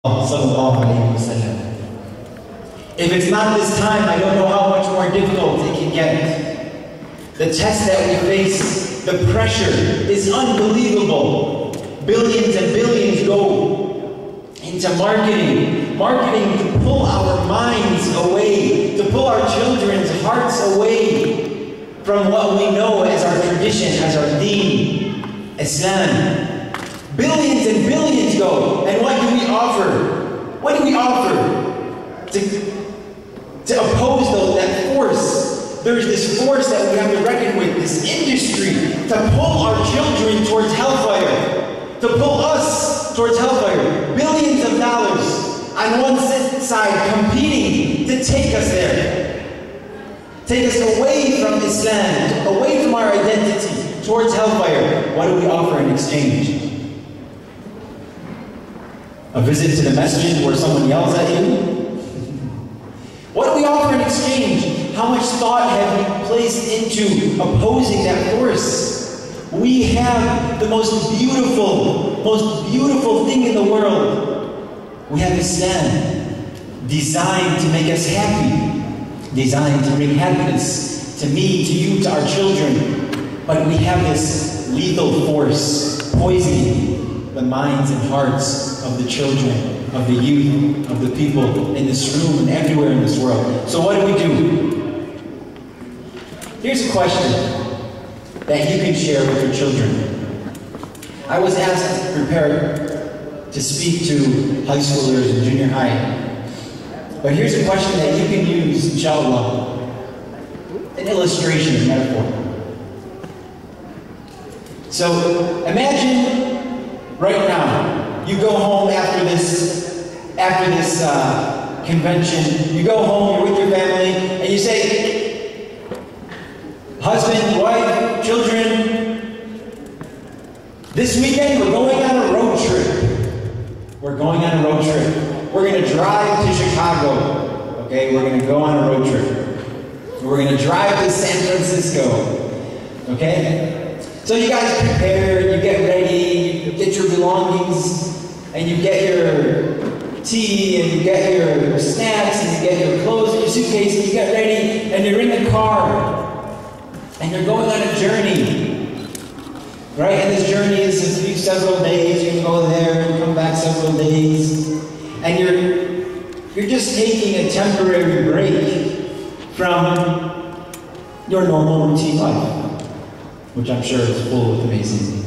Sallallahu Alaihi Wasallam. If it's not this time, I don't know how much more difficult it can get. The test that we face, the pressure is unbelievable. Billions and billions go into marketing. Marketing to pull our minds away, to pull our children's hearts away from what we know as our tradition, as our deen, Islam. Billions and billions go. And what do we offer? What do we offer? To oppose that force. There's this force that we have to reckon with, this industry, to pull our children towards hellfire, to pull us towards hellfire. Billions of dollars on one side competing to take us there. Take us away from Islam, away from our identity, towards hellfire. What do we offer in exchange? A visit to the masjid where someone yells at you? What do we offer in exchange? How much thought have we placed into opposing that force? We have the most beautiful thing in the world. We have Islam, designed to make us happy, designed to bring happiness to me, to you, to our children. But we have this lethal force, poisoning the minds and hearts of the children, of the youth, of the people in this room and everywhere in this world. So what do? Here's a question that you can share with your children. I was asked to prepare to speak to high schoolers and junior high. But here's a question that you can use, inshallah, an illustration, a metaphor. So imagine right now, you go home after this convention, you go home, you're with your family, and you say, husband, wife, children, this weekend we're going on a road trip. We're going on a road trip. We're going to drive to Chicago. Okay, we're going to go on a road trip. We're going to drive to San Francisco. Okay? So you guys prepare, you get ready, you get your belongings, and you get your tea, and you get your snacks, and you get your clothes and your suitcase, and you get ready, and you're in the car, and you're going on a journey, right? And this journey is several days. You can go there and come back several days, and you're just taking a temporary break from your normal routine life, which I'm sure is full of amazing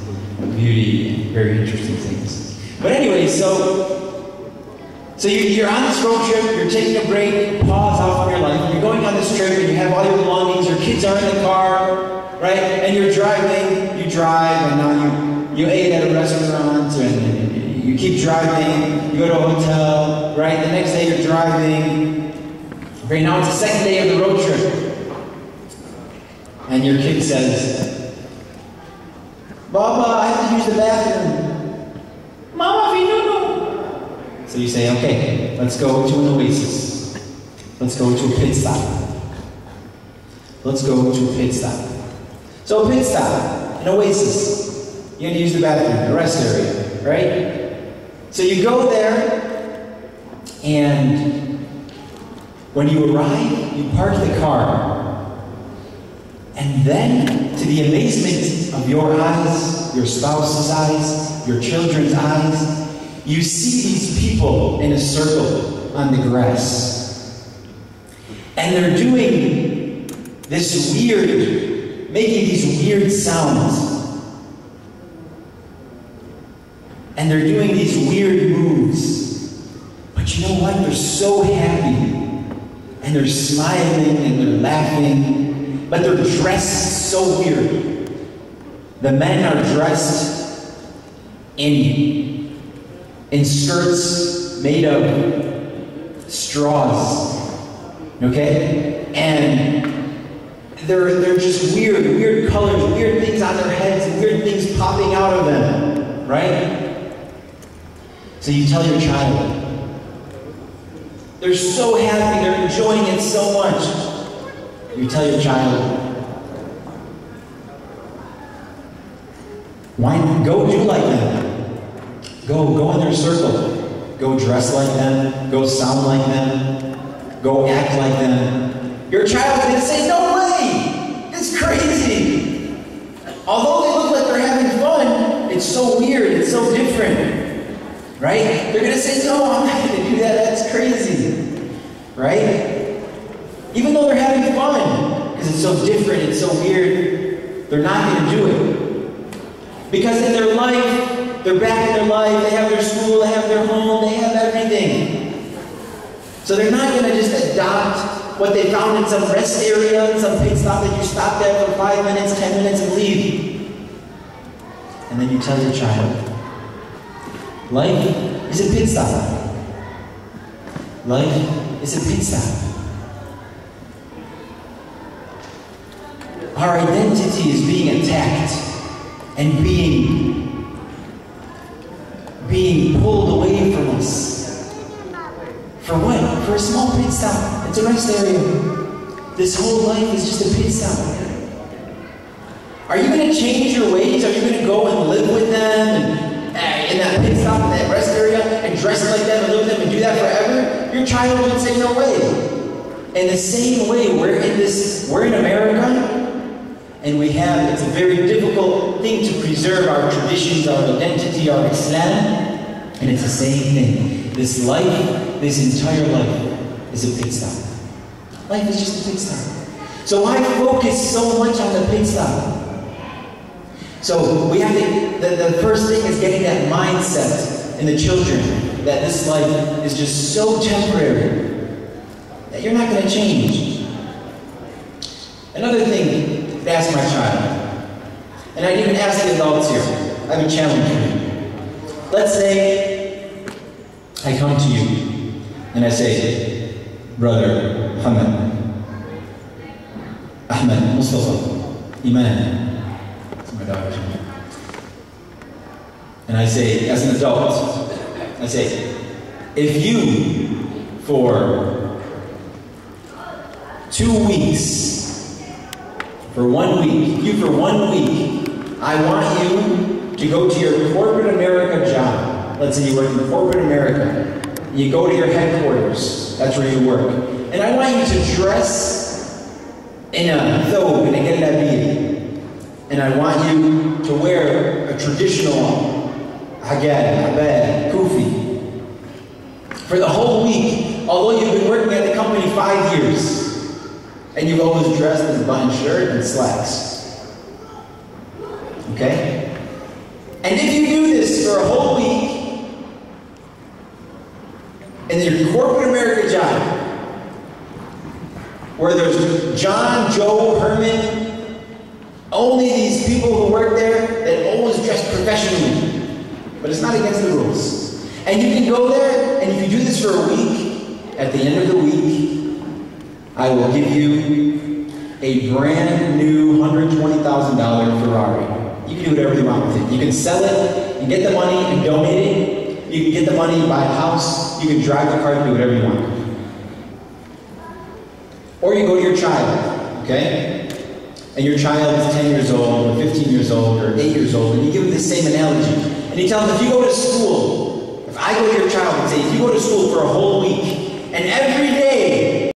beauty and very interesting things. But anyway, so you're on this road trip, you're taking a break, pause out from your life, you're going on this trip, and you have all your belongings, your kids are in the car, right? And you're driving, you drive, and now you ate at a restaurant, and you keep driving, you go to a hotel, right? The next day you're driving. Okay, now it's the second day of the road trip. And your kid says, Baba, I have to use the bathroom. Mama, so you say, okay, let's go to an oasis. Let's go to a pit stop. Let's go to a pit stop. So a pit stop, an oasis. You're gonna use the bathroom, the rest area, right? So you go there, and when you arrive, you park the car. And then, to the amazement of your eyes, your spouse's eyes, your children's eyes, you see these people in a circle on the grass. And they're doing this weird, making these weird sounds. And they're doing these weird moves. But you know what? They're so happy. And they're smiling and they're laughing. But they're dressed so weird. The men are dressed in skirts made of straws, okay? And they're just weird colors, weird things on their heads, weird things popping out of them, right? So you tell your child, they're so happy, they're enjoying it so much. You tell your child, why not go do like that? Go in their circle. go dress like them, go sound like them, go act like them, your child's going to say, no way! It's crazy! Although they look like they're having fun, it's so weird, it's so different. Right? They're going to say, no, I'm not going to do that, that's crazy. Right? Even though they're having fun, because it's so different, it's so weird, they're not going to do it. Because in their life, they're back in their life, they have their school, they have their home, they have everything. So they're not going to just adopt what they found in some rest area, some pit stop that you stopped at for 5 minutes, 10 minutes and leave. And then you tell your child, life is a pit stop. Life is a pit stop. Our identity is being attacked and being pulled away from us. For what? For a small pit stop. It's a rest area. This whole life is just a pit stop. Are you going to change your ways? Are you going to go and live with them and in that pit stop, in that rest area, and dress like them and live with them and do that forever? Your child would say, no way. In the same way, we're in America, and it's a very difficult thing to preserve our traditions, our identity, our Islam, and it's the same thing. This life, this entire life, is a pit stop. Life is just a pit stop. So why focus so much on the pit stop? So we have the first thing is getting that mindset in the children that this life is just so temporary that you're not going to change. Another thing to ask my child, and I'd even ask the adults here, I have a challenge for you. Let's say I come to you and I say, Brother Ahmed, Mustafa, Iman. And I say, as an adult, I say, if you, for 2 weeks, for 1 week, I want you to go to your corporate America job. Let's say you work in corporate America. You go to your headquarters. That's where you work. And I want you to dress in a thobe, in a gelabiyah. And I want you to wear a traditional hagad, abad, kufi. For the whole week, although you've been working at the company 5 years, and you've always dressed in a button shirt and slacks. Okay? And if you do this for a whole week, in your corporate America job, where there's John, Joe, Herman, only these people who work there that always dress professionally. But it's not against the rules. And you can go there, and if you do this for a week, at the end of the week, I will give you a brand new $120,000 Ferrari. You can do whatever you want with it. You can sell it, and get the money and donate it. You can get the money and buy a house. You can drive the car and do whatever you want. Or you go to your child, okay? And your child is 10 years old, or 15 years old, or 8 years old, and you give them the same analogy. And you tell them, if you go to school, if I go to your child and say, if you go to school for a whole week, and every day